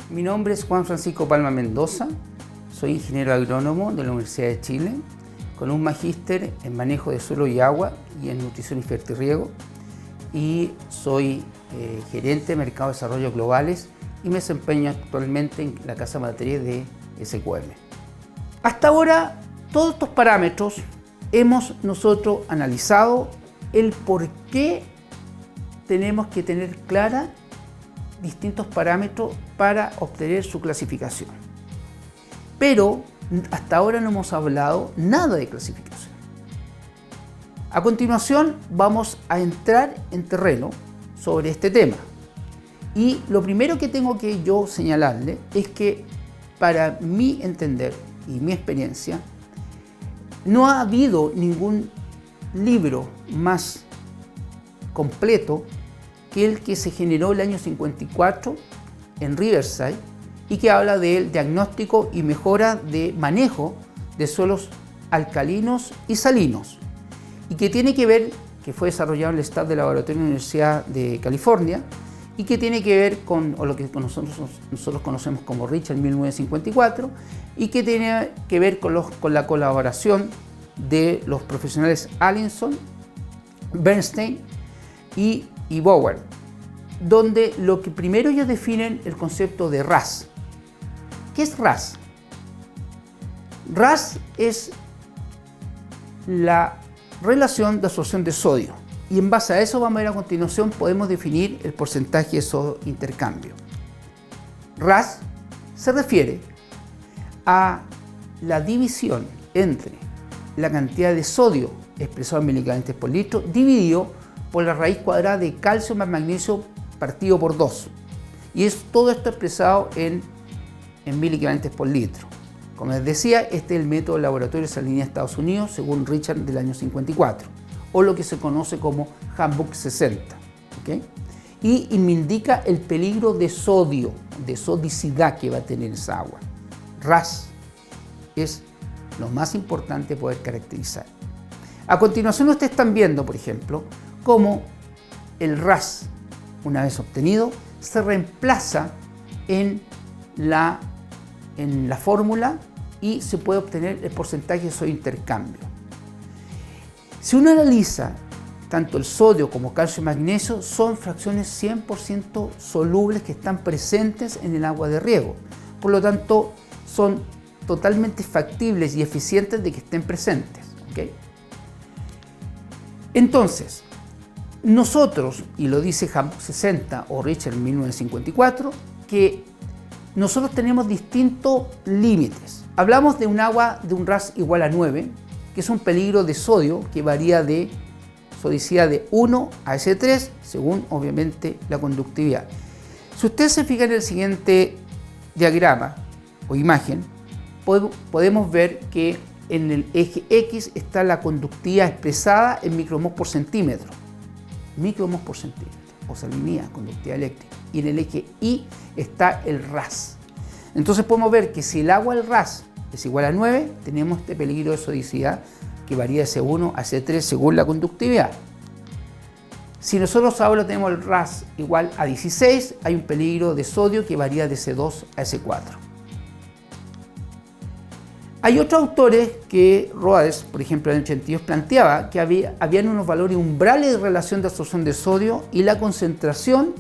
Mi nombre es Juan Francisco Palma Mendoza, soy ingeniero agrónomo de la Universidad de Chile, con un magíster en manejo de suelo y agua y en nutrición y fertirriego, y soy gerente de mercado de desarrollo globales y me desempeño actualmente en la casa matriz de SQM. Hasta ahora, todos estos parámetros hemos nosotros analizado el por qué tenemos que tener clara distintos parámetros para obtener su clasificación. Pero hasta ahora no hemos hablado nada de clasificación. A continuación vamos a entrar en terreno sobre este tema. Y lo primero que tengo que yo señalarle es que para mi entender y mi experiencia, no ha habido ningún libro más completo que el que se generó el año 54 en Riverside y que habla del diagnóstico y mejora de manejo de suelos alcalinos y salinos, y que tiene que ver, que fue desarrollado en el staff de laboratorio de la Universidad de California, y que tiene que ver con lo que nosotros conocemos como Richard 1954, y que tiene que ver con la colaboración de los profesionales Allinson, Bernstein y Bauer, donde lo que primero ellos definen el concepto de RAS. ¿Qué es RAS? RAS es la relación de absorción de sodio, y en base a eso vamos a ver a continuación, podemos definir el porcentaje de sodio intercambio. RAS se refiere a la división entre la cantidad de sodio expresado en miligramos por litro dividido por la raíz cuadrada de calcio más magnesio partido por 2. Y es todo esto expresado en miligramos por litro. Como les decía, este es el método de laboratorio de salinidad de Estados Unidos, según Richard del año 54, o lo que se conoce como Handbook 60. ¿Okay? Y me indica el peligro de sodio, de sodicidad que va a tener esa agua. RAS es lo más importante poder caracterizar. A continuación ustedes están viendo, por ejemplo, cómo el RAS, una vez obtenido, se reemplaza en la fórmula y se puede obtener el porcentaje de sodio intercambio. Si uno analiza tanto el sodio como calcio y magnesio, son fracciones 100% solubles que están presentes en el agua de riego. Por lo tanto, son totalmente factibles y eficientes de que estén presentes. ¿Okay? Entonces, nosotros, y lo dice Handbook 60 o Richard 1954, que nosotros tenemos distintos límites. Hablamos de un agua de un RAS igual a 9, que es un peligro de sodio que varía de sodicidad de 1 a S3, según obviamente la conductividad. Si ustedes se fijan en el siguiente diagrama o imagen, podemos ver que en el eje X está la conductividad expresada en micromol por centímetro. Micromol por centímetro, o salinidad, conductividad eléctrica. Y en el eje Y está el RAS. Entonces podemos ver que si el agua del RAS es igual a 9, tenemos este peligro de sodicidad que varía de C1 a C3 según la conductividad. Si nosotros ahora tenemos el RAS igual a 16, hay un peligro de sodio que varía de C2 a C4. Hay otros autores que Rhoades, por ejemplo, en el 82 planteaba que habían unos valores umbrales de relación de absorción de sodio y la concentración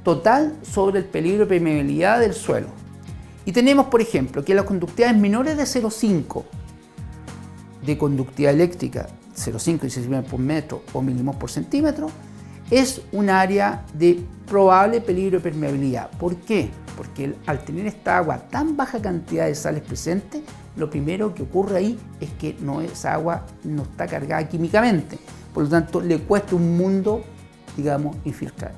total sobre el peligro de permeabilidad del suelo. Y tenemos, por ejemplo, que las conductividades menores de 0,5 de conductividad eléctrica, 0,5 decibelios por metro o milimoles por centímetro, es un área de probable peligro de permeabilidad. ¿Por qué? Porque al tener esta agua tan baja cantidad de sales presentes, lo primero que ocurre ahí es que esa agua no está cargada químicamente. Por lo tanto, le cuesta un mundo, digamos, infiltrar.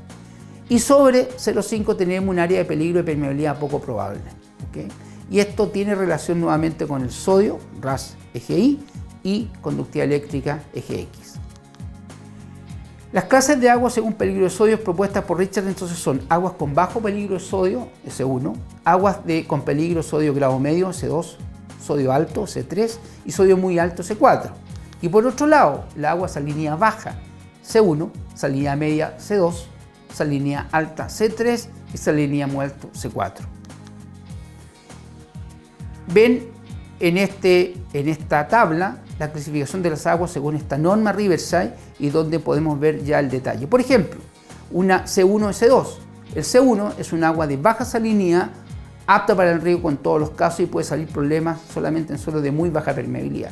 Y sobre 0,5 tenemos un área de peligro de permeabilidad poco probable. ¿Okay? Y esto tiene relación nuevamente con el sodio, RAS eje Y, y conductividad eléctrica eje X. Las clases de agua según peligro de sodio propuestas por Richard entonces son aguas con bajo peligro de sodio, S1, aguas con peligro de sodio grado medio, S2, sodio alto, C3, y sodio muy alto, C4. Y por otro lado, la agua salinidad baja, C1, salinidad media, C2, salinidad alta, C3 y salinidad muy alto, C4. ven en esta tabla la clasificación de las aguas según esta norma Riverside y donde podemos ver ya el detalle. Por ejemplo, una C1S2. El C1 es un agua de baja salinidad, apta para el riego con todos los casos y puede salir problemas solamente en suelos de muy baja permeabilidad.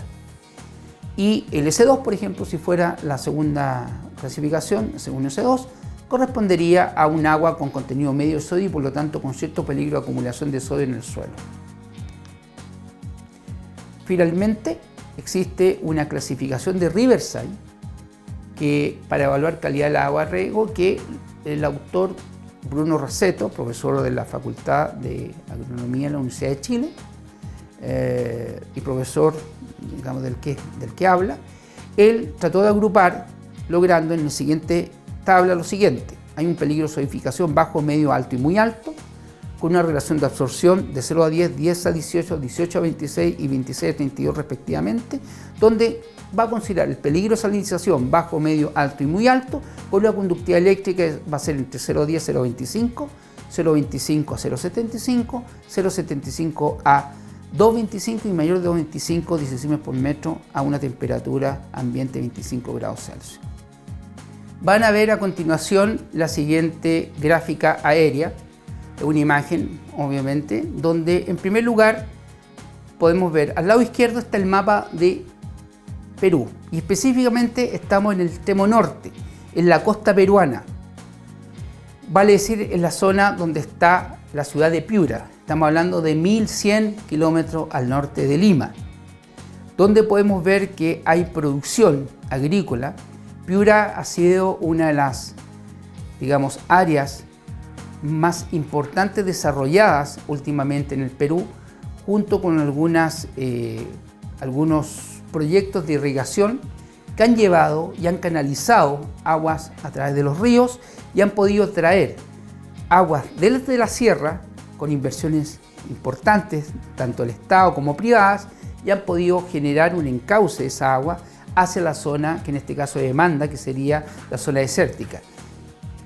Y el S2, por ejemplo, si fuera la segunda clasificación, C1S2, correspondería a un agua con contenido medio de sodio y por lo tanto con cierto peligro de acumulación de sodio en el suelo. Finalmente, existe una clasificación de Riverside que, para evaluar calidad del agua de riego, que el autor Bruno Raceto, profesor de la Facultad de Agronomía de la Universidad de Chile y profesor, digamos, del que habla, él trató de agrupar, logrando en la siguiente tabla lo siguiente. Hay un peligro de solidificación bajo, medio, alto y muy alto, con una relación de absorción de 0 a 10, 10 a 18, 18 a 26 y 26 a 32 respectivamente, donde va a considerar el peligro de salinización bajo, medio, alto y muy alto, con una conductividad eléctrica que va a ser entre 0 a 10, 0 a 25, 0 a 25 a 0 a 75, 0 a 75 a 2,25 y mayor de 2,25 decimes por metro a una temperatura ambiente de 25 grados Celsius. Van a ver a continuación la siguiente gráfica aérea, una imagen obviamente, donde en primer lugar podemos ver al lado izquierdo está el mapa de Perú y específicamente estamos en el extremo norte, en la costa peruana, vale decir en la zona donde está la ciudad de Piura. Estamos hablando de 1100 kilómetros al norte de Lima, donde podemos ver que hay producción agrícola. Piura ha sido una de las, digamos, áreas más importantes desarrolladas últimamente en el Perú, junto con algunos proyectos de irrigación que han llevado y han canalizado aguas a través de los ríos y han podido traer aguas desde la sierra con inversiones importantes, tanto del Estado como privadas, y han podido generar un encauce de esa agua hacia la zona, que en este caso de demanda, que sería la zona desértica.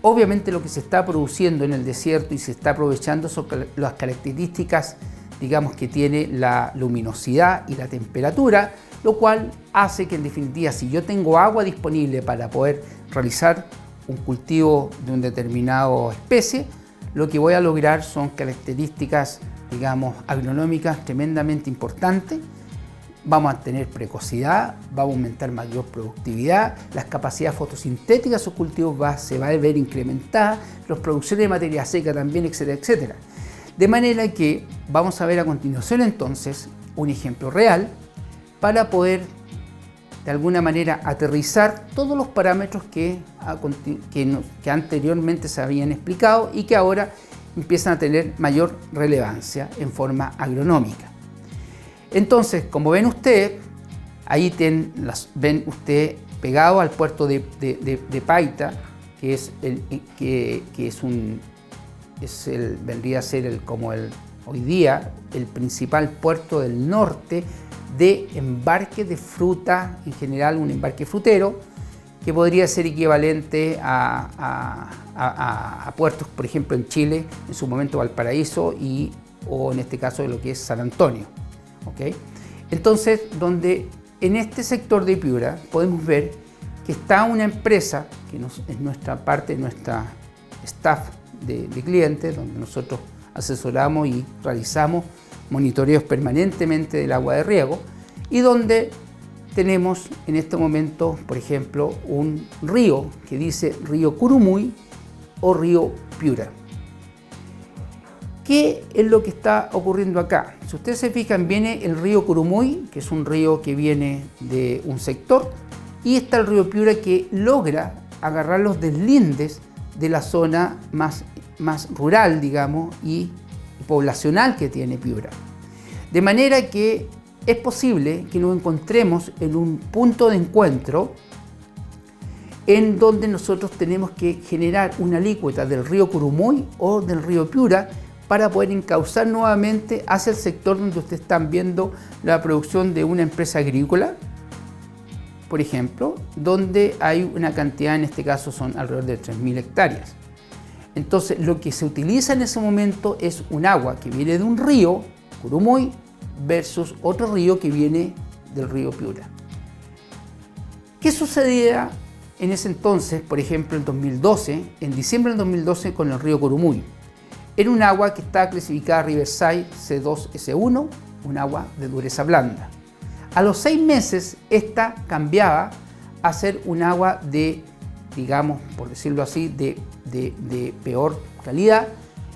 Obviamente lo que se está produciendo en el desierto y se está aprovechando son las características, digamos, que tiene la luminosidad y la temperatura, lo cual hace que en definitiva, si yo tengo agua disponible para poder realizar un cultivo de una determinada especie, lo que voy a lograr son características, digamos, agronómicas tremendamente importantes. Vamos a tener precocidad, vamos a aumentar mayor productividad, las capacidades fotosintéticas de sus cultivos se va a ver incrementada, las producciones de materia seca también, etcétera, etcétera. De manera que vamos a ver a continuación entonces un ejemplo real para poder de alguna manera aterrizar todos los parámetros que anteriormente se habían explicado y que ahora empiezan a tener mayor relevancia en forma agronómica. Entonces, como ven ustedes, ahí ven ustedes pegado al puerto de Paita, vendría a ser hoy día el principal puerto del norte de embarque de fruta, en general un embarque frutero, que podría ser equivalente a puertos, por ejemplo, en Chile, en su momento Valparaíso o en este caso de lo que es San Antonio. ¿Okay? Entonces, donde en este sector de Piura podemos ver que está una empresa, que es nuestra parte, nuestra staff de clientes, donde nosotros asesoramos y realizamos monitoreos permanentemente del agua de riego, y donde tenemos en este momento, por ejemplo, un río que dice río Curumuy o río Piura. ¿Qué es lo que está ocurriendo acá? Si ustedes se fijan, viene el río Curumuy, que es un río que viene de un sector, y está el río Piura que logra agarrar los deslindes de la zona más rural, digamos, y poblacional que tiene Piura. De manera que es posible que nos encontremos en un punto de encuentro en donde nosotros tenemos que generar una alícuota del río Curumuy o del río Piura para poder encauzar nuevamente hacia el sector donde ustedes están viendo la producción de una empresa agrícola, por ejemplo, donde hay una cantidad, en este caso son alrededor de 3.000 hectáreas. Entonces, lo que se utiliza en ese momento es un agua que viene de un río, Curumuy, versus otro río que viene del río Piura. ¿Qué sucedía en ese entonces, por ejemplo, en 2012, en diciembre del 2012 con el río Curumuy? Era un agua que estaba clasificada Riverside C2S1, un agua de dureza blanda. A los 6 meses, esta cambiaba a ser un agua de, digamos, por decirlo así, de peor calidad.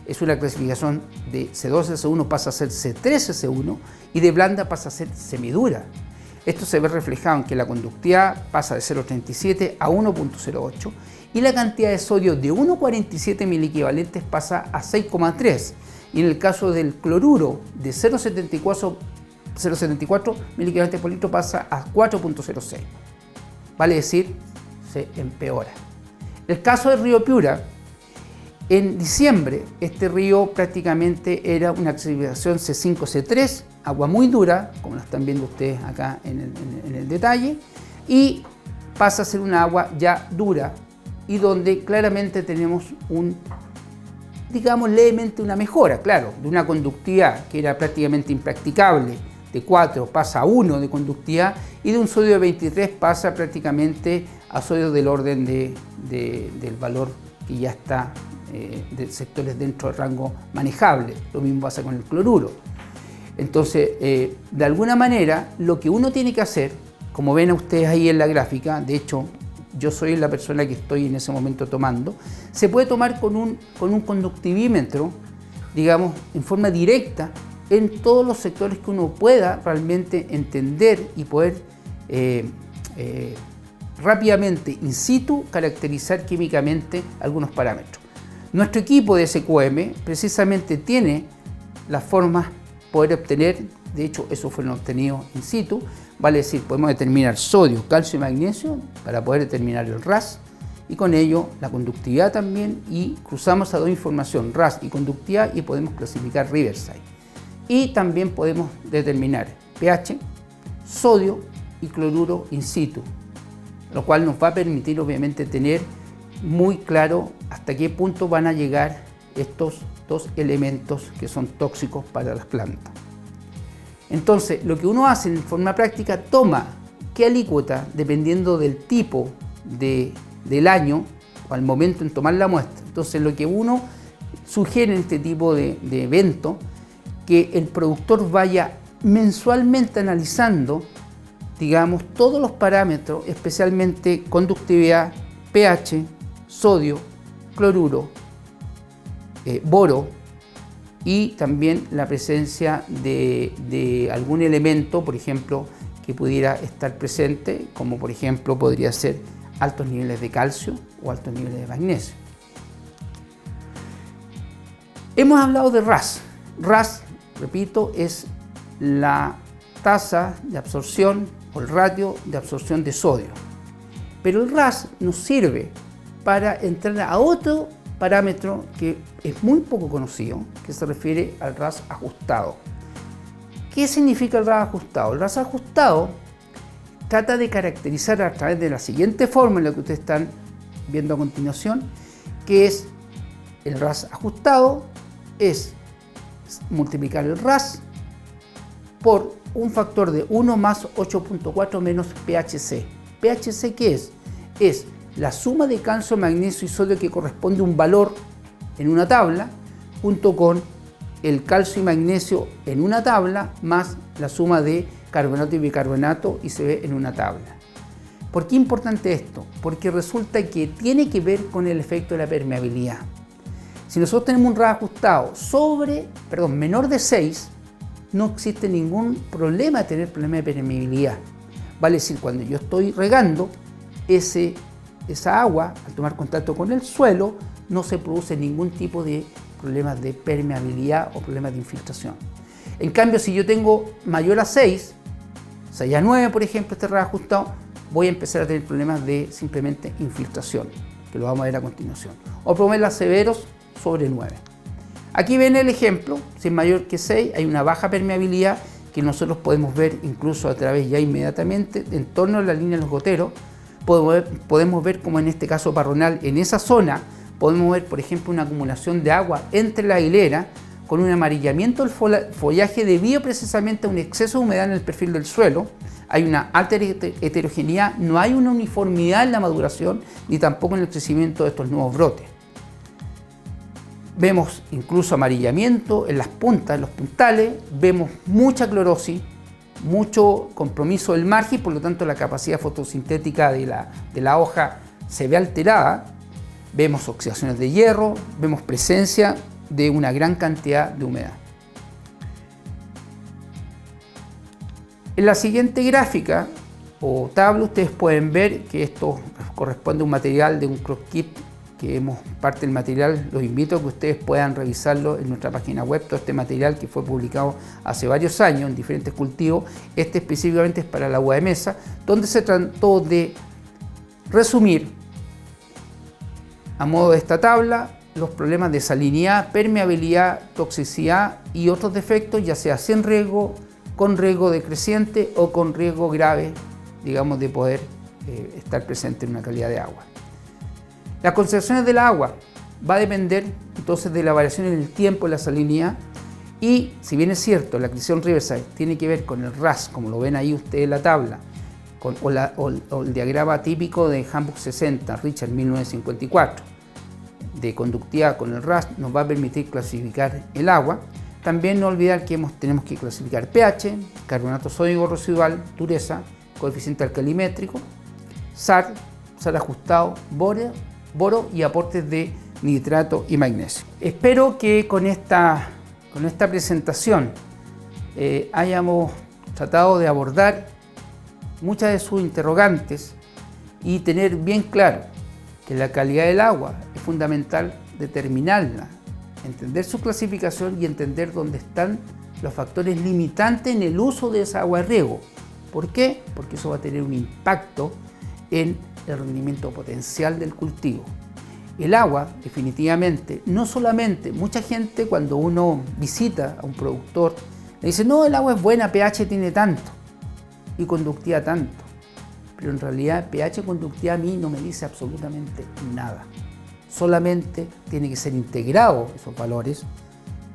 Es una clasificación de C2S1 pasa a ser C3S1 y de blanda pasa a ser semidura. Esto se ve reflejado en que la conductividad pasa de 0,37 a 1,08 y la cantidad de sodio de 1,47 miliequivalentes pasa a 6,3. Y en el caso del cloruro de 0,74 miliequivalentes por litro pasa a 4,06. Vale decir, se empeora. El caso del río Piura, en diciembre este río prácticamente era una clasificación C5, C3, agua muy dura, como la están viendo ustedes acá en el detalle, y pasa a ser una agua ya dura y donde claramente tenemos digamos levemente una mejora, claro, de una conductividad que era prácticamente impracticable, de 4 pasa a 1 de conductividad y de un sodio de 23 pasa prácticamente a sodio del orden del valor que ya está de sectores dentro del rango manejable. Lo mismo pasa con el cloruro. Entonces, de alguna manera, lo que uno tiene que hacer, como ven ustedes ahí en la gráfica, de hecho, yo soy la persona que estoy en ese momento tomando, se puede tomar con un conductivímetro, digamos, en forma directa, en todos los sectores que uno pueda realmente entender y poder rápidamente, in situ, caracterizar químicamente algunos parámetros. Nuestro equipo de SQM precisamente tiene las formas poder obtener, de hecho, esos fueron obtenidos in situ, vale decir, podemos determinar sodio, calcio y magnesio para poder determinar el RAS y con ello la conductividad también, y cruzamos a dos información, RAS y conductividad, y podemos clasificar Riverside. Y también podemos determinar pH, sodio y cloruro in situ, lo cual nos va a permitir obviamente tener muy claro hasta qué punto van a llegar estos dos elementos que son tóxicos para las plantas. Entonces, lo que uno hace en forma práctica, toma qué alícuota, dependiendo del tipo del año o al momento en tomar la muestra. Entonces, lo que uno sugiere en este tipo de evento, que el productor vaya mensualmente analizando, digamos, todos los parámetros, especialmente conductividad, pH, sodio, cloruro, boro, y también la presencia de algún elemento, por ejemplo, que pudiera estar presente, como por ejemplo podría ser altos niveles de calcio o altos niveles de magnesio. Hemos hablado de RAS. RAS, repito, es la tasa de absorción o el ratio de absorción de sodio. Pero el RAS nos sirve para entrar a otro parámetro que es muy poco conocido, que se refiere al RAS ajustado. ¿Qué significa el RAS ajustado? El RAS ajustado trata de caracterizar a través de la siguiente fórmula que ustedes están viendo a continuación, que es el RAS ajustado, es multiplicar el RAS por un factor de 1 más 8.4 menos pHc. ¿pHc qué es? Es la suma de calcio, magnesio y sodio que corresponde a un valor en una tabla, junto con el calcio y magnesio en una tabla, más la suma de carbonato y bicarbonato, y se ve en una tabla. ¿Por qué es importante esto? Porque resulta que tiene que ver con el efecto de la permeabilidad. Si nosotros tenemos un RAS ajustado menor de 6, no existe ningún problema de tener problema de permeabilidad. Vale decir, cuando yo estoy regando, esa agua, al tomar contacto con el suelo, no se produce ningún tipo de problemas de permeabilidad o problemas de infiltración. En cambio, si yo tengo mayor a 6 a 9, por ejemplo, este RAS ajustado, voy a empezar a tener problemas de simplemente infiltración, que lo vamos a ver a continuación, o problemas severos sobre 9. Aquí ven el ejemplo, si es mayor que 6, hay una baja permeabilidad que nosotros podemos ver incluso a través ya inmediatamente, en torno a la línea de los goteros, podemos ver como en este caso parronal, en esa zona, podemos ver por ejemplo una acumulación de agua entre la hilera, con un amarillamiento del follaje debido precisamente a un exceso de humedad en el perfil del suelo. Hay una alta heterogeneidad, no hay una uniformidad en la maduración ni tampoco en el crecimiento de estos nuevos brotes. Vemos incluso amarillamiento en las puntas, en los puntales, vemos mucha clorosis, mucho compromiso del margen, por lo tanto la capacidad fotosintética de la hoja se ve alterada, vemos oxidaciones de hierro, vemos presencia de una gran cantidad de humedad. En la siguiente gráfica o tabla ustedes pueden ver que esto corresponde a un material de un cross-kit que hemos parte del material. Los invito a que ustedes puedan revisarlo en nuestra página web, todo este material que fue publicado hace varios años en diferentes cultivos. Este específicamente es para la agua de mesa, donde se trató de resumir a modo de esta tabla los problemas de salinidad, permeabilidad, toxicidad y otros defectos, ya sea sin riesgo, con riesgo decreciente o con riesgo grave, digamos, de poder estar presente en una calidad de agua. Las concentraciones del agua va a depender entonces de la variación en el tiempo de la salinidad, y si bien es cierto la acreción Riverside tiene que ver con el RAS, como lo ven ahí ustedes en la tabla, o el diagrama típico de Handbook 60, Richard 1954, de conductividad con el RAS, nos va a permitir clasificar el agua. También no olvidar que tenemos que clasificar pH, carbonato sódico residual, dureza, coeficiente alcalimétrico, SAR ajustado, boro y aportes de nitrato y magnesio. Espero que con esta presentación hayamos tratado de abordar muchas de sus interrogantes y tener bien claro que la calidad del agua es fundamental determinarla, entender su clasificación y entender dónde están los factores limitantes en el uso de esa agua de riego. ¿Por qué? Porque eso va a tener un impacto en el rendimiento potencial del cultivo. El agua, definitivamente, no solamente, mucha gente cuando uno visita a un productor le dice, no, el agua es buena, pH tiene tanto y conductividad tanto, pero en realidad pH y conductividad a mí no me dice absolutamente nada. Solamente tiene que ser integrado esos valores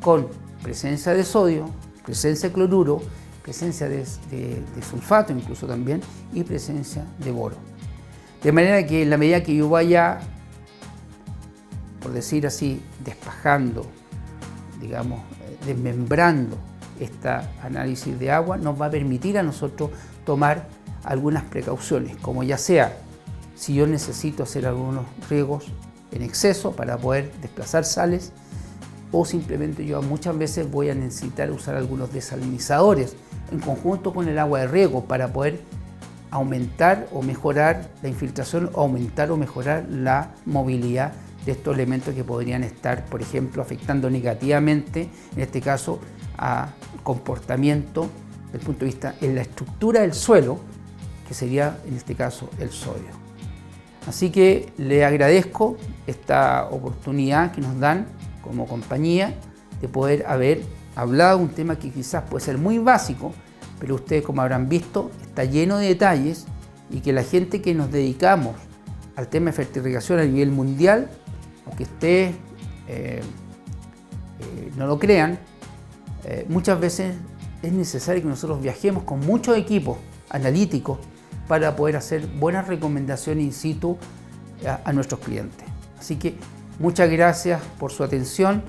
con presencia de sodio, presencia de cloruro, presencia de sulfato incluso también, y presencia de boro. De manera que en la medida que yo vaya, por decir así, despajando, digamos, desmembrando este análisis de agua, nos va a permitir a nosotros tomar algunas precauciones, como ya sea si yo necesito hacer algunos riegos en exceso para poder desplazar sales, o simplemente yo muchas veces voy a necesitar usar algunos desalinizadores en conjunto con el agua de riego para poder aumentar o mejorar la infiltración, o aumentar o mejorar la movilidad de estos elementos que podrían estar, por ejemplo, afectando negativamente, en este caso, al comportamiento desde el punto de vista en la estructura del suelo, que sería en este caso el sodio. Así que le agradezco esta oportunidad que nos dan como compañía de poder haber hablado de un tema que quizás puede ser muy básico, pero ustedes, como habrán visto, está lleno de detalles, y que la gente que nos dedicamos al tema de fertirrigación a nivel mundial, aunque ustedes no lo crean, muchas veces es necesario que nosotros viajemos con muchos equipos analíticos para poder hacer buenas recomendaciones in situ a nuestros clientes. Así que muchas gracias por su atención,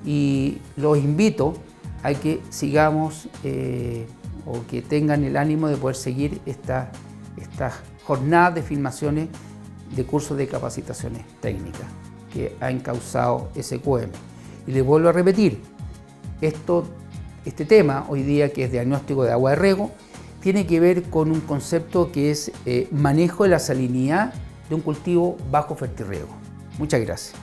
y los invito a que sigamos o que tengan el ánimo de poder seguir esta jornada de filmaciones de cursos de capacitaciones técnicas que ha encauzado SQM. Y les vuelvo a repetir, este tema hoy día, que es diagnóstico de agua de riego, tiene que ver con un concepto que es manejo de la salinidad de un cultivo bajo fertirriego. Muchas gracias.